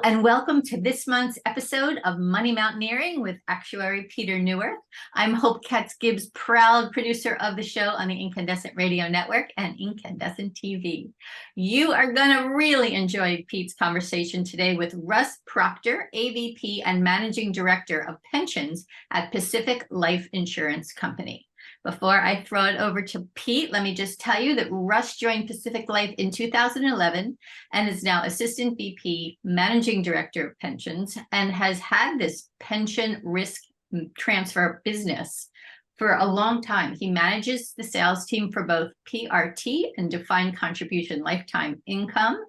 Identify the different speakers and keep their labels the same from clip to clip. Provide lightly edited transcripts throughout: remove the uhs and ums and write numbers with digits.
Speaker 1: and welcome to this month's episode of Money Mountaineering with Actuary Peter Neuwirth. I'm Hope Katz-Gibbs, proud producer of the show on the Incandescent Radio Network and Incandescent TV. You are going to really enjoy Pete's conversation today with Russ Proctor, AVP and Managing Director of Pensions at Pacific Life Insurance Company. Before I throw it over to Pete, let me just tell you that Russ joined Pacific Life in 2011 and is now Assistant VP, Managing Director of Pensions, and has had this pension risk transfer business for a long time. He manages the sales team for both PRT and defined contribution lifetime income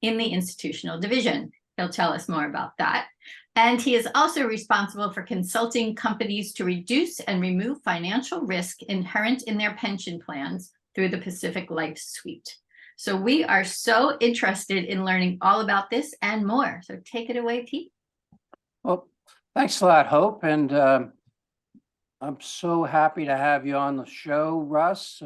Speaker 1: in the institutional division. He'll tell us more about that. And he is also responsible for consulting companies to reduce and remove financial risk inherent in their pension plans through the Pacific Life suite. So we are so interested in learning all about this and more. So take it away, Pete.
Speaker 2: Well, thanks a lot, Hope. And I'm so happy to have you on the show, Russ.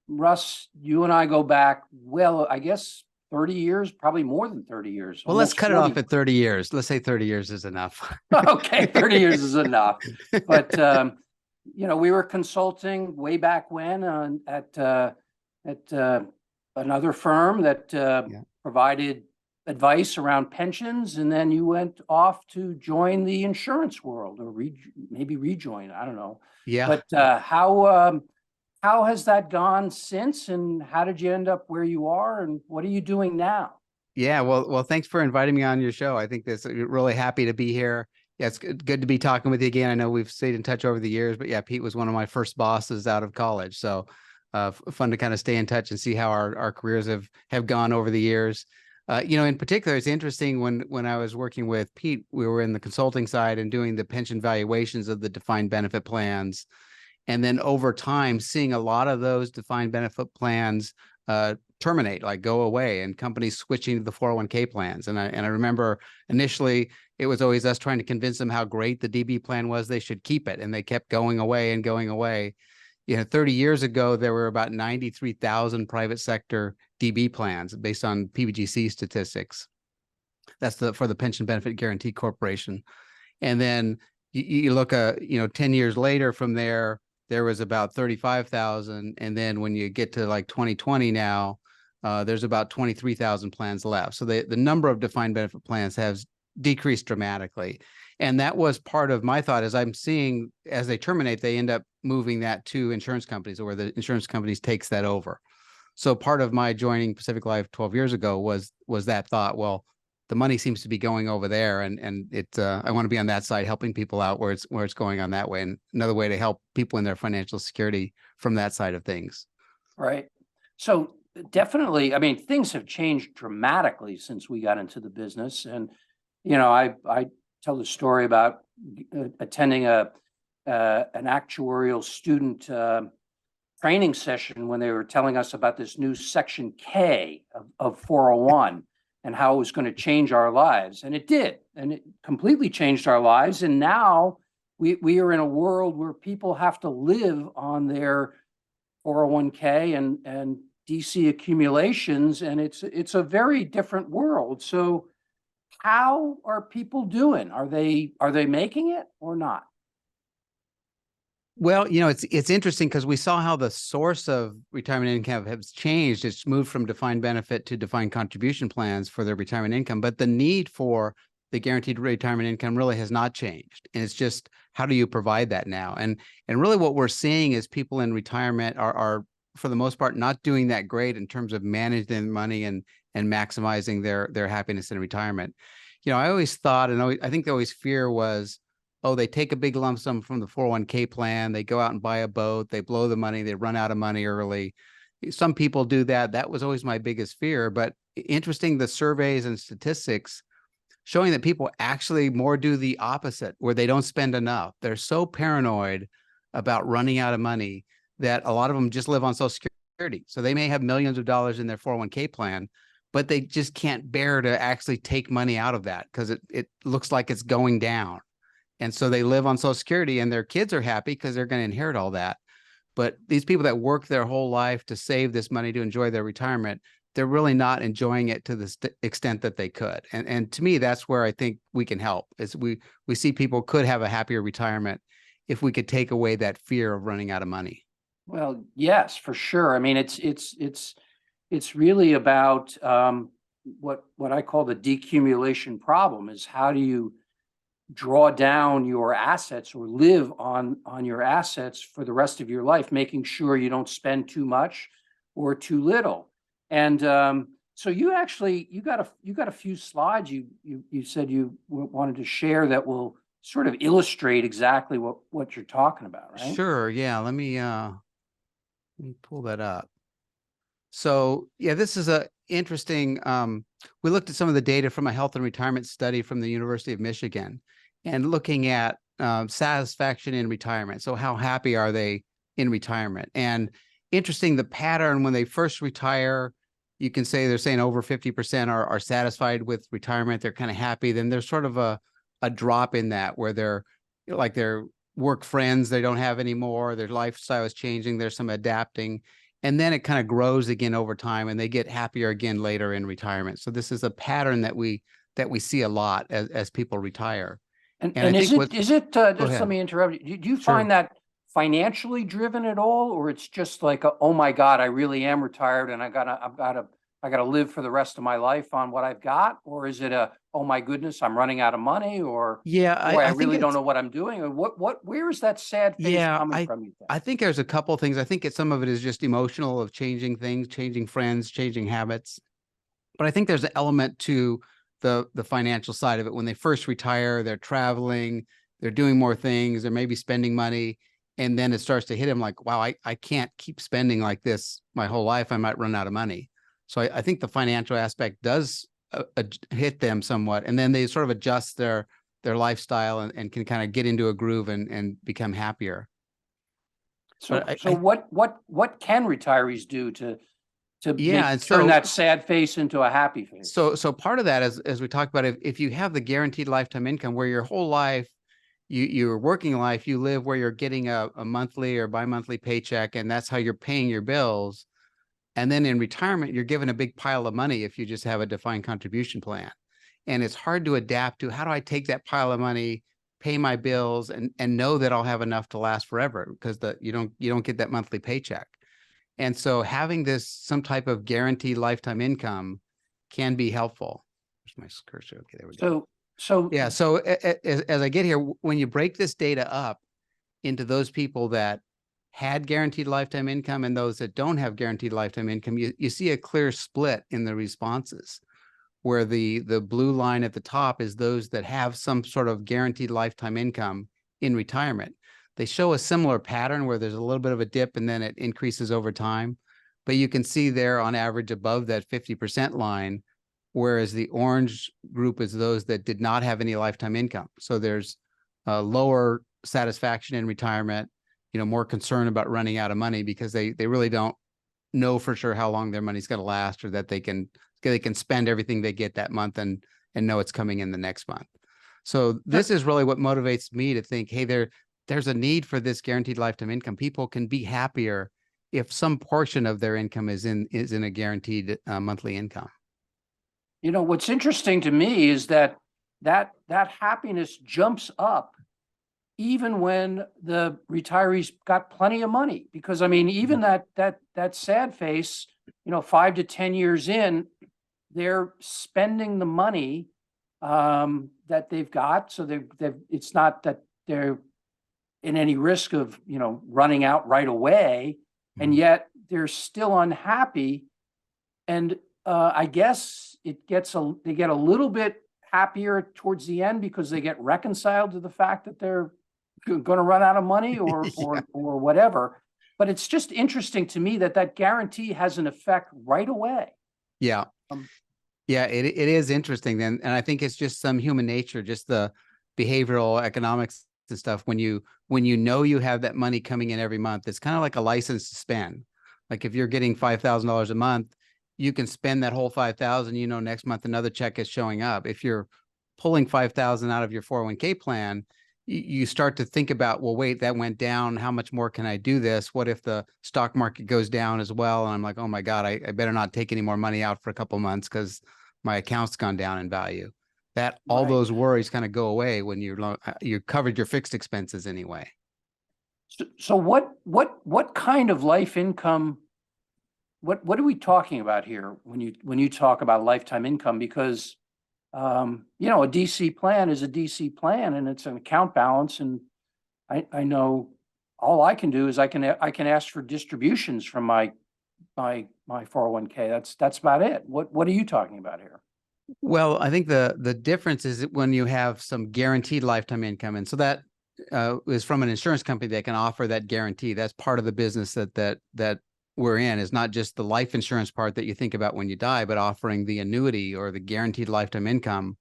Speaker 2: Russ, you and I go back, well, I guess 30 years, probably more than 30 years.
Speaker 3: Well, let's cut it off at 30 years. Let's say 30 years is enough.
Speaker 2: Okay, 30 years is enough. But, we were consulting way back when at another firm that provided advice around pensions. And then you went off to join the insurance world or maybe rejoin. I don't know.
Speaker 3: Yeah.
Speaker 2: But how has that gone since, and how did you end up where you are, and what are you doing now?
Speaker 3: Yeah, well, thanks for inviting me on your show. I think really happy to be here. Yeah, it's good to be talking with you again. I know we've stayed in touch over the years, but yeah, Pete was one of my first bosses out of college. So fun to kind of stay in touch and see how our careers have gone over the years. In particular, it's interesting when I was working with Pete, we were in the consulting side and doing the pension valuations of the defined benefit plans. And then over time, seeing a lot of those defined benefit plans terminate, like go away, and companies switching to the 401k plans. And I remember initially it was always us trying to convince them how great the DB plan was, they should keep it. And they kept going away and going away. 30 years ago, there were about 93,000 private sector DB plans based on PBGC statistics. That's for the Pension Benefit Guaranty Corporation. And then you look 10 years later from there was about 35,000. And then when you get to like 2020 now, there's about 23,000 plans left. So the number of defined benefit plans has decreased dramatically. And that was part of my thought, as I'm seeing as they terminate, they end up moving that to insurance companies, or the insurance companies takes that over. So part of my joining Pacific Life 12 years ago was that thought, well, the money seems to be going over there, and I want to be on that side, helping people out where it's going on that way, and another way to help people in their financial security from that side of things.
Speaker 2: Right. So definitely, I mean, things have changed dramatically since we got into the business, and I tell the story about attending an actuarial student training session when they were telling us about this new Section K of 401. And how it was going to change our lives. And it did. And it completely changed our lives. And now we are in a world where people have to live on their 401k and DC accumulations. And it's a very different world. So how are people doing? Are they making it or not?
Speaker 3: Well, it's interesting because we saw how the source of retirement income has changed. It's moved from defined benefit to defined contribution plans for their retirement income, but the need for the guaranteed retirement income really has not changed. And it's just, how do you provide that now? And really what we're seeing is people in retirement are for the most part not doing that great in terms of managing money and maximizing their happiness in retirement. I always thought, and I think the always fear was, oh, they take a big lump sum from the 401k plan, they go out and buy a boat, they blow the money, they run out of money early. Some people do that. That was always my biggest fear. But interesting, the surveys and statistics showing that people actually more do the opposite, where they don't spend enough. They're so paranoid about running out of money that a lot of them just live on Social Security. So they may have millions of dollars in their 401k plan, but they just can't bear to actually take money out of that because it looks like it's going down. And so they live on Social Security, and their kids are happy because they're going to inherit all that. But these people that work their whole life to save this money to enjoy their retirement, they're really not enjoying it to the extent that they could. And to me, that's where I think we can help, is we see people could have a happier retirement if we could take away that fear of running out of money.
Speaker 2: Well, yes, for sure. I mean, it's really about what I call the decumulation problem. Is how do you draw down your assets or live on your assets for the rest of your life, making sure you don't spend too much or too little. And so you got a few slides you said you wanted to share that will sort of illustrate exactly what you're talking about, right?
Speaker 3: Sure. Yeah. Let me pull that up. So yeah, this is a interesting, we looked at some of the data from a health and retirement study from the University of Michigan, and looking at satisfaction in retirement. So how happy are they in retirement? And interesting, the pattern when they first retire, you can say they're saying over 50% are satisfied with retirement. They're kind of happy. Then there's sort of a drop in that, where they're like their work friends they don't have anymore. Their lifestyle is changing. There's some adapting. And then it kind of grows again over time, and they get happier again later in retirement. So this is a pattern that we see a lot as people retire.
Speaker 2: And
Speaker 3: I
Speaker 2: is
Speaker 3: think
Speaker 2: it just
Speaker 3: ahead.
Speaker 2: let me interrupt you. Do you
Speaker 3: Sure.
Speaker 2: find that financially driven at all, or it's just like, oh my God, I really am retired and I gotta live for the rest of my life on what I've got? Or is it oh my goodness, I'm running out of money, or
Speaker 3: Yeah,
Speaker 2: boy, I
Speaker 3: think
Speaker 2: really don't
Speaker 3: it's,
Speaker 2: know what I'm doing? Or where is that sad face
Speaker 3: yeah,
Speaker 2: coming from, you think?
Speaker 3: I think there's a couple of things. I think some of it is just emotional, of changing things, changing friends, changing habits. But I think there's an element to the financial side of it. When they first retire, they're traveling, they're doing more things, they're maybe spending money, and then it starts to hit them like, wow, I can't keep spending like this my whole life. I might run out of money. So I think the financial aspect does hit them somewhat, and then they sort of adjust their lifestyle and can kind of get into a groove and become happier.
Speaker 2: So
Speaker 3: But
Speaker 2: what can retirees do to
Speaker 3: yeah, and
Speaker 2: turn
Speaker 3: so
Speaker 2: that sad face into a happy face?
Speaker 3: so part of that, as we talked about, if you have the guaranteed lifetime income, where your whole life, your working life, you live where you're getting a monthly or bi-monthly paycheck, and that's how you're paying your bills. And then in retirement, you're given a big pile of money if you just have a defined contribution plan. And it's hard to adapt to, how do I take that pile of money, pay my bills, and know that I'll have enough to last forever, because you don't get that monthly paycheck. And so having some type of guaranteed lifetime income can be helpful. Where's my cursor? Okay, there we go.
Speaker 2: So
Speaker 3: Yeah. So as I get here, when you break this data up into those people that had guaranteed lifetime income and those that don't have guaranteed lifetime income, you see a clear split in the responses, where the blue line at the top is those that have some sort of guaranteed lifetime income in retirement. They show a similar pattern where there's a little bit of a dip and then it increases over time. But you can see there on average above that 50% line, whereas the orange group is those that did not have any lifetime income. So there's a lower satisfaction in retirement, more concern about running out of money, because they really don't know for sure how long their money's going to last, or that they can spend everything they get that month and know it's coming in the next month. So this is really what motivates me to think, hey, there's a need for this guaranteed lifetime income. People can be happier if some portion of their income is in a guaranteed monthly income.
Speaker 2: What's interesting to me is that happiness jumps up even when the retirees got plenty of money. Because I mean, even that sad face, 5 to 10 years in, they're spending the money that they've got. So it's not that they're in any risk of, running out right away, and yet they're still unhappy. And I guess they get a little bit happier towards the end, because they get reconciled to the fact that they're going to run out of money or whatever. But it's just interesting to me that guarantee has an effect right away.
Speaker 3: Yeah. Yeah, it is interesting then. And I think it's just some human nature, just the behavioral economics and stuff. When you you have that money coming in every month, it's kind of like a license to spend. Like if you're getting $5,000 a month, you can spend that whole 5,000, next month another check is showing up. If you're pulling 5,000 out of your 401k plan, you start to think about, well, wait, that went down. How much more can I do this? What if the stock market goes down as well? And I'm like, oh my God, I better not take any more money out for a couple months because my account's gone down in value. That all
Speaker 2: Right.
Speaker 3: those worries kind of go away when you covered your fixed expenses anyway.
Speaker 2: So what kind of life income, what are we talking about here when you talk about lifetime income? Because you know, a DC plan is a DC plan and it's an account balance. And I know all I can do is I can ask for distributions from my 401k. That's about it. What are you talking about here?
Speaker 3: Well, I think the difference is that when you have some guaranteed lifetime income, and so that is from an insurance company that can offer that guarantee. That's part of the business that we're in, is not just the life insurance part that you think about when you die, but offering the annuity or the guaranteed lifetime income,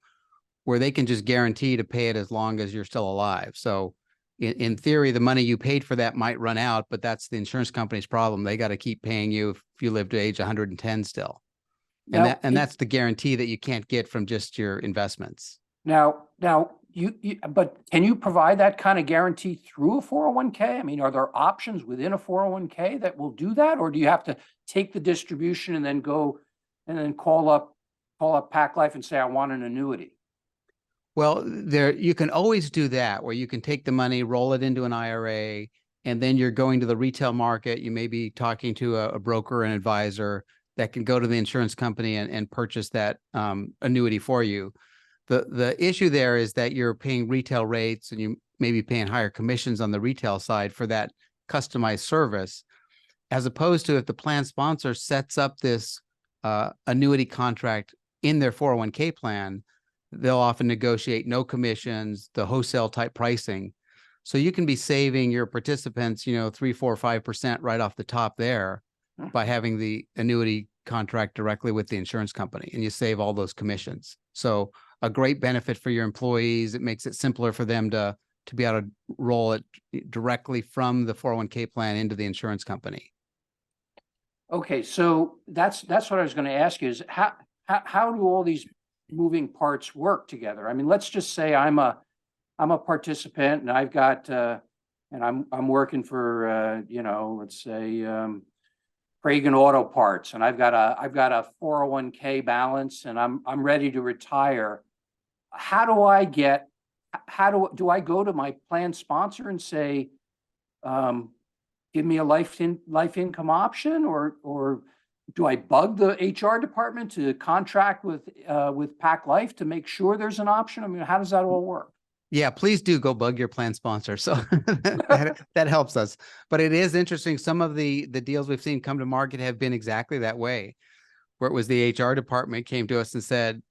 Speaker 3: where they can just guarantee to pay it as long as you're still alive. So in theory, the money you paid for that might run out, but that's the insurance company's problem. They got to keep paying you if you live to age 110 still. And that's the guarantee that you can't get from just your investments.
Speaker 2: Now but can you provide that kind of guarantee through a 401k? I mean, are there options within a 401k that will do that? Or do you have to take the distribution and then go and then call up Pac Life and say, I want an annuity?
Speaker 3: Well, you can always do that, where you can take the money, roll it into an IRA, and then you're going to the retail market. You may be talking to a broker, an advisor that can go to the insurance company and purchase that annuity for you. The issue there is that you're paying retail rates, and you may be paying higher commissions on the retail side for that customized service, as opposed to if the plan sponsor sets up this annuity contract in their 401k plan, they'll often negotiate no commissions, the wholesale type pricing. So you can be saving your participants, 3, 4, 5% right off the top there by having the annuity contract directly with the insurance company, and you save all those commissions. So a great benefit for your employees. It makes it simpler for them to be able to roll it directly from the 401k plan into the insurance company.
Speaker 2: Okay, so that's what I was going to ask you, is how do all these moving parts work together? I mean, let's just say I'm a participant and I've got and I'm working for let's say Reagan Auto Parts, and I've got a 401k balance and I'm ready to retire. How do I go to my plan sponsor and say, give me a life income option, or do I bug the HR department to contract with Pac Life to make sure there's an option? I mean, how does that all work?
Speaker 3: Yeah, please do go bug your plan sponsor. So that helps us. But it is interesting. Some of the deals we've seen come to market have been exactly that way, where it was the HR department came to us and said,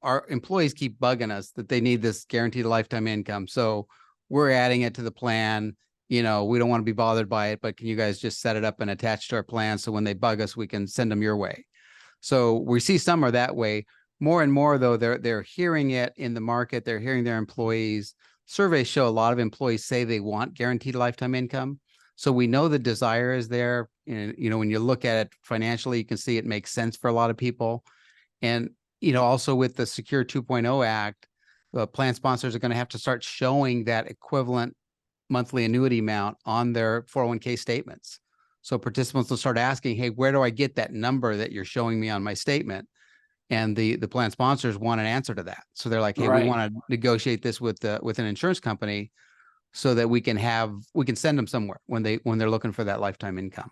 Speaker 3: our employees keep bugging us that they need this guaranteed lifetime income. So we're adding it to the plan. We don't want to be bothered by it, but can you guys just set it up and attach to our plan? So when they bug us, we can send them your way. So we see some are that way. More and more, though, they're hearing it in the market. They're hearing their employees. Surveys show a lot of employees say they want guaranteed lifetime income. So we know the desire is there. And, when you look at it financially, you can see it makes sense for a lot of people. And, also with the Secure 2.0 Act, plan sponsors are going to have to start showing that equivalent monthly annuity amount on their 401k statements. So participants will start asking, hey, where do I get that number that you're showing me on my statement? And the plan sponsors want an answer to that. So they're like, hey,
Speaker 2: Right.
Speaker 3: we want to negotiate this with an insurance company so that we can send them somewhere when they're looking for that lifetime income.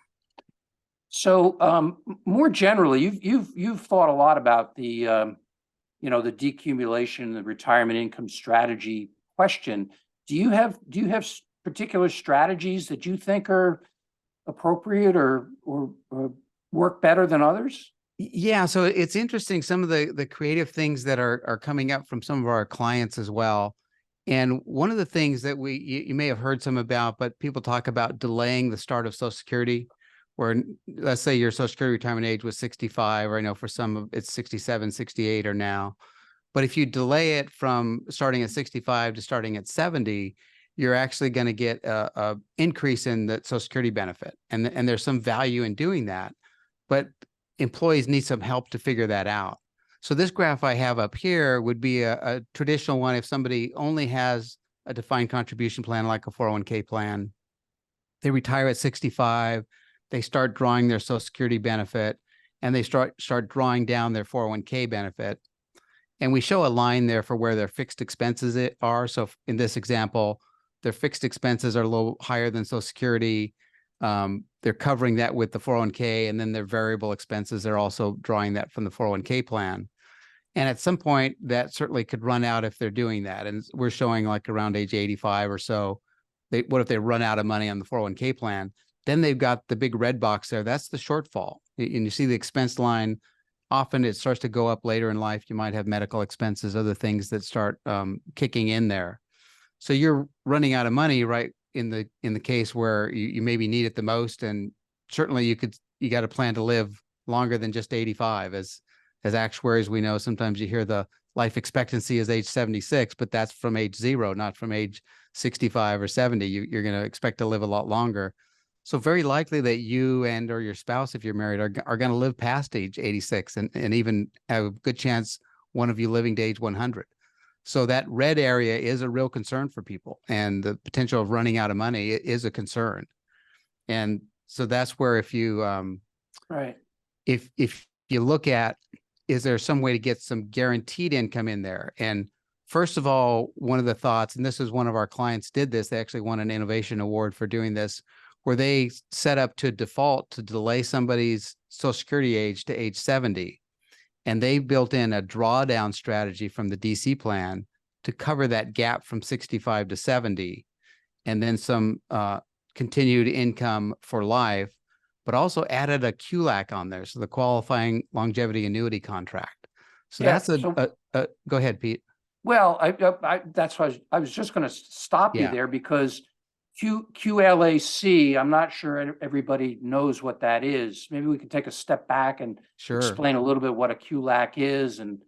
Speaker 2: So more generally, you've thought a lot about the the decumulation, the retirement income strategy question. Do you have particular strategies that you think are appropriate or work better than others?
Speaker 3: Yeah, so it's interesting, some of the creative things that are coming up from some of our clients as well. And one of the things that you may have heard some about, but people talk about delaying the start of Social Security, where let's say your Social Security retirement age was 65, or I know for some it's 67, 68 or now. But if you delay it from starting at 65 to starting at 70, you're actually going to get a increase in the Social Security benefit. And there's some value in doing that. But employees need some help to figure that out. So this graph I have up here would be a traditional one if somebody only has a defined contribution plan like a 401k plan. They retire at 65. They start drawing their Social Security benefit, and they start drawing down their 401k benefit. And we show a line there for where their fixed expenses are. So in this example, their fixed expenses are a little higher than Social Security. They're covering that with the 401k, and then their variable expenses, they're also drawing that from the 401k plan. And at some point, that certainly could run out if they're doing that. And we're showing like around age 85 or so. What if they run out of money on the 401k plan? Then they've got the big red box there. That's the shortfall. And you see the expense line. Often it starts to go up later in life. You might have medical expenses, other things that start kicking in there. So you're running out of money right in the case where you maybe need it the most. And certainly you got a plan to live longer than just 85. As actuaries, we know sometimes you hear the life expectancy is age 76, but that's from age 0, not from age 65 or 70. You're going to expect to live a lot longer. So very likely that you and or your spouse, if you're married, are going to live past age 86 and even have a good chance one of you living to age 100. So that red area is a real concern for people, and the potential of running out of money is a concern. And so that's where if you
Speaker 2: Right.
Speaker 3: If you look at, is there some way to get some guaranteed income in there? And first of all, one of the thoughts, and this is one of our clients did this, they actually won an innovation award for doing this, where they set up to default to delay somebody's Social Security age to age 70. And they built in a drawdown strategy from the DC plan to cover that gap from 65 to 70, and then some continued income for life, but also added a QLAC on there. So the qualifying longevity annuity contract. So
Speaker 2: Yeah,
Speaker 3: that's go ahead, Pete.
Speaker 2: Well, that's why I was just going to stop you
Speaker 3: Yeah.
Speaker 2: there, because QLAC, I'm not sure everybody knows what that is. Maybe we can take a step back and
Speaker 3: Sure.
Speaker 2: explain a little bit what a QLAC is, and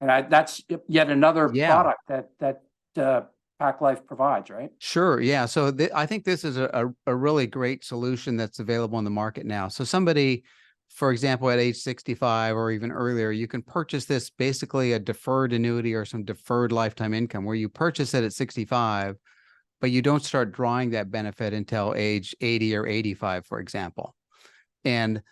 Speaker 2: that's yet another
Speaker 3: Yeah.
Speaker 2: product that Pac Life provides, right?
Speaker 3: Sure. Yeah. So I think this is a really great solution that's available in the market now. So somebody, for example, at age 65 or even earlier, you can purchase this, basically a deferred annuity or some deferred lifetime income, where you purchase it at 65, but you don't start drawing that benefit until age 80 or 85, for example. And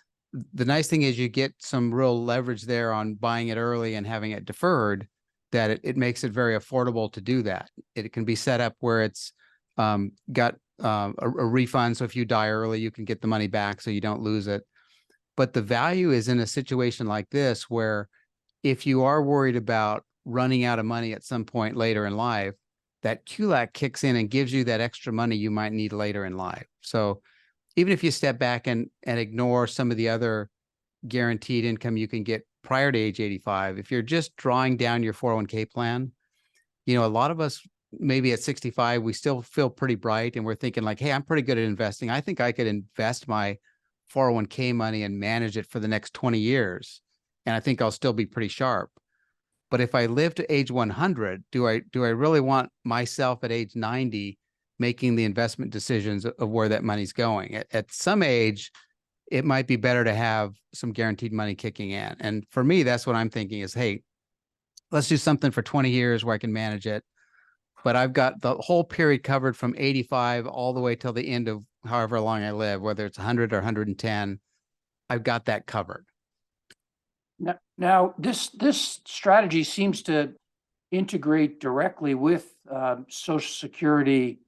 Speaker 3: the nice thing is you get some real leverage there on buying it early and having it deferred, that it makes it very affordable to do that. It can be set up where it's got a refund. So if you die early, you can get the money back so you don't lose it. But the value is in a situation like this, where if you are worried about running out of money at some point later in life, that QLAC kicks in and gives you that extra money you might need later in life. So even if you step back and ignore some of the other guaranteed income you can get prior to age 85, if you're just drawing down your 401k plan, a lot of us, maybe at 65, we still feel pretty bright and we're thinking like, hey, I'm pretty good at investing. I think I could invest my 401k money and manage it for the next 20 years. And I think I'll still be pretty sharp. But if I live to age 100, do I really want myself at age 90 making the investment decisions of where that money's going? At some age, it might be better to have some guaranteed money kicking in. And for me, that's what I'm thinking is, hey, let's do something for 20 years where I can manage it. But I've got the whole period covered from 85 all the way till the end of however long I live, whether it's 100 or 110, I've got that covered.
Speaker 2: Now this strategy seems to integrate directly with Social Security,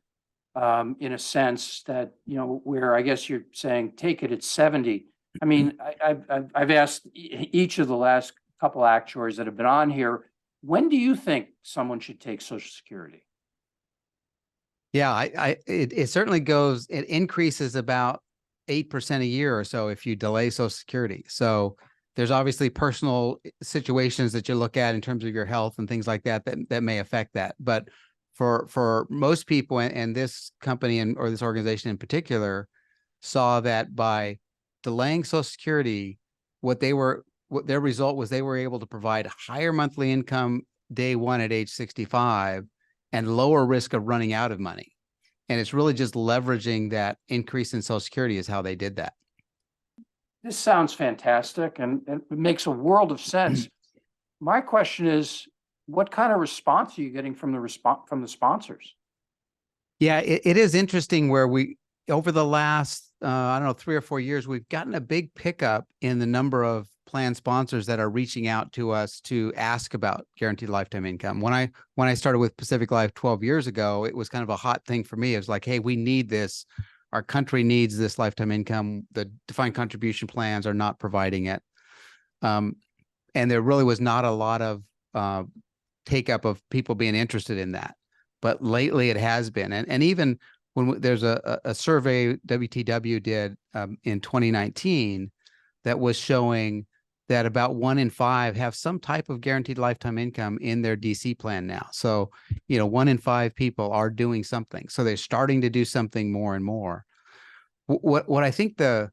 Speaker 2: in a sense that, where I guess you're saying take it at 70. I mean, I've asked each of the last couple actuaries that have been on here, when do you think someone should take Social Security?
Speaker 3: Yeah, it certainly goes, it increases about 8% a year or so if you delay Social Security. So there's obviously personal situations that you look at in terms of your health and things like that may affect that. But for most people, and this company or this organization in particular, saw that by delaying Social Security, what their result was, they were able to provide higher monthly income day one at age 65 and lower risk of running out of money. And it's really just leveraging that increase in Social Security is how they did that.
Speaker 2: This sounds fantastic, and it makes a world of sense. My question is, what kind of response are you getting from the sponsors?
Speaker 3: Yeah, it is interesting where over the last, I don't know, 3 or 4 years, we've gotten a big pickup in the number of plan sponsors that are reaching out to us to ask about guaranteed lifetime income. When I started with Pacific Life 12 years ago, it was kind of a hot thing for me. It was like, hey, we need this. Our country needs this lifetime income. The defined contribution plans are not providing it. And there really was not a lot of take up of people being interested in that. But lately it has been. And even when there's a survey WTW did in 2019 that was showing that about 1 in 5 have some type of guaranteed lifetime income in their DC plan now. So, 1 in 5 people are doing something. So they're starting to do something more and more. What I think the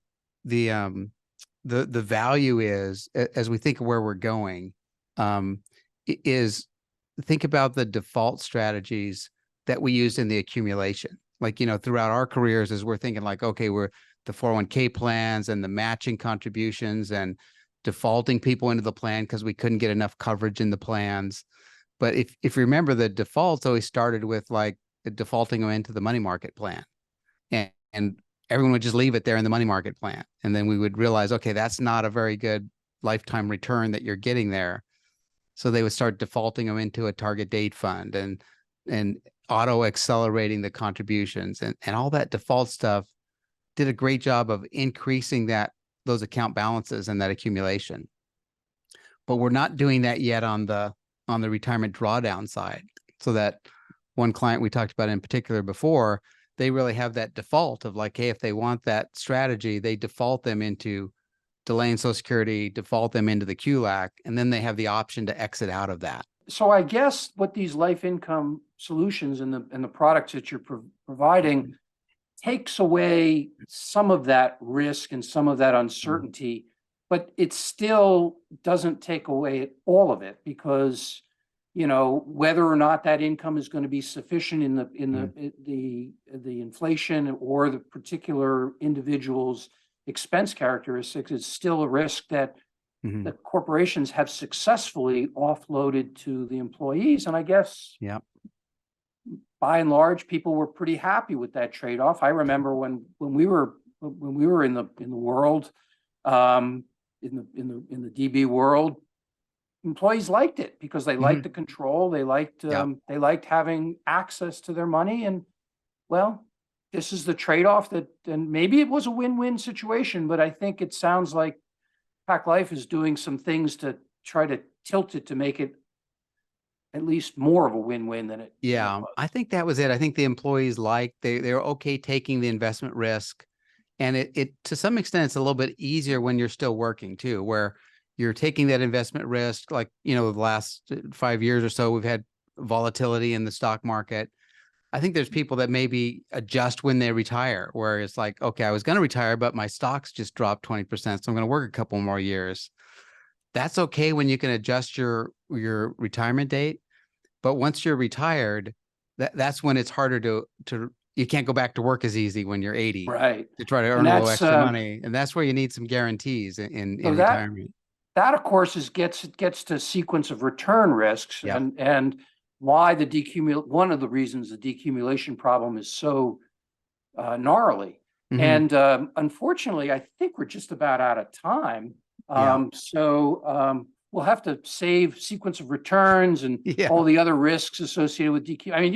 Speaker 3: value is, as we think of where we're going, is think about the default strategies that we use in the accumulation. Like, throughout our careers, as we're thinking like, okay, we're the 401k plans and the matching contributions and defaulting people into the plan because we couldn't get enough coverage in the plans. But if you remember, the defaults always started with like defaulting them into the money market plan. And everyone would just leave it there in the money market plan. And then we would realize, okay, that's not a very good lifetime return that you're getting there. So they would start defaulting them into a target date fund and auto accelerating the contributions and all that default stuff did a great job of increasing those account balances and that accumulation. But we're not doing that yet on the retirement drawdown side. So that one client we talked about in particular before, they really have that default of like, hey, if they want that strategy, they default them into delaying Social Security, default them into the QLAC, and then they have the option to exit out of that.
Speaker 2: So I guess what these life income solutions and the products that you're providing takes away some of that risk and some of that uncertainty, but it still doesn't take away all of it because, whether or not that income is going to be sufficient in the inflation or the particular individual's expense characteristics, is still a risk that the corporations have successfully offloaded to the employees. And I guess, by and large, people were pretty happy with that trade-off. I remember when we were in the world, in the DB world, employees liked it because they liked the control. They liked having access to their money. And well, this is the trade-off and maybe it was a win-win situation, but I think it sounds like Pac Life is doing some things to try to tilt it to make it at least more of a win-win than it.
Speaker 3: Yeah, I think that was it. I think the employees they're okay taking the investment risk. And it to some extent, it's a little bit easier when you're still working too, where you're taking that investment risk. Like, the last 5 years or so, we've had volatility in the stock market. I think there's people that maybe adjust when they retire, where it's like, okay, I was going to retire, but my stocks just dropped 20%. So I'm going to work a couple more years. That's okay when you can adjust your retirement date. But once you're retired, that's when it's harder to you can't go back to work as easy when you're 80,
Speaker 2: right,
Speaker 3: to try to earn a little extra money. And that's where you need some guarantees in retirement.
Speaker 2: That of course gets to sequence of return risks and why one of the reasons the decumulation problem is so gnarly. And unfortunately, I think we're just about out of time. So we'll have to save sequence of returns and all the other risks associated with DQ. I mean,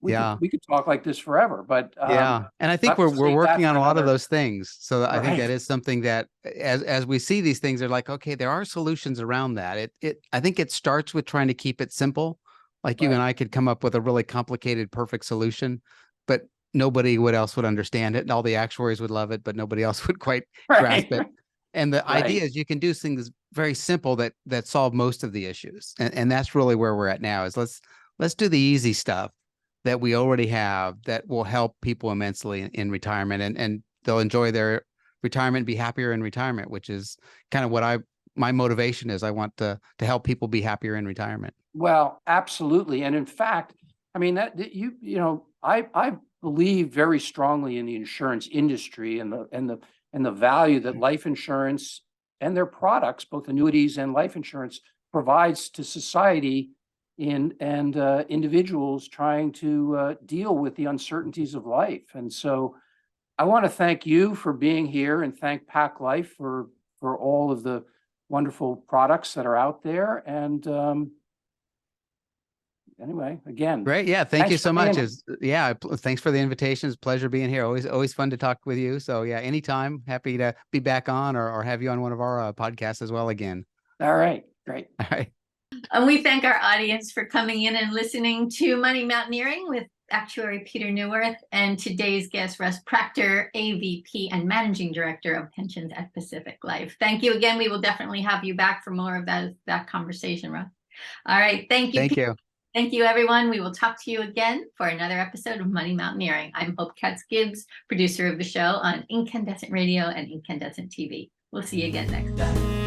Speaker 2: we could talk like this forever, but
Speaker 3: and I think we're working on a lot of those things. So I think that is something that as we see these things, they're like, okay, there are solutions around that. I think it starts with trying to keep it simple. Like you and I could come up with a really complicated, perfect solution, but nobody else would understand it. And all the actuaries would love it, but nobody else would quite grasp it. And the idea is you can do things very simple that solve most of the issues. And that's really where we're at now, is let's do the easy stuff that we already have that will help people immensely in retirement, and they'll enjoy their retirement, be happier in retirement, which is kind of what my motivation is. I want to help people be happier in retirement.
Speaker 2: Well, absolutely. And in fact, I mean, I believe very strongly in the insurance industry and the value that life insurance and their products, both annuities and life insurance, provides to society and individuals trying to deal with the uncertainties of life. And so I want to thank you for being here and thank Pack Life for all of the wonderful products that are out there. And anyway, again,
Speaker 3: Great. Yeah. Thank you
Speaker 2: thanks
Speaker 3: so
Speaker 2: for
Speaker 3: much.
Speaker 2: being
Speaker 3: Thanks for the invitation. It's a pleasure being here. Always fun to talk with you. So yeah, anytime. Happy to be back on or have you on one of our podcasts as well again.
Speaker 2: All right, great.
Speaker 3: All right.
Speaker 1: And we thank our audience for coming in and listening to Money Mountaineering with Actuary Peter Neuwirth and today's guest, Russ Proctor, AVP and Managing Director of Pensions at Pacific Life. Thank you again. We will definitely have you back for more of that conversation, Russ. All right. Thank you.
Speaker 3: Thank you.
Speaker 1: Thank you, everyone. We will talk to you again for another episode of Money Mountaineering. I'm Hope Katz-Gibbs, producer of the show on Incandescent Radio and Incandescent TV. We'll see you again next time.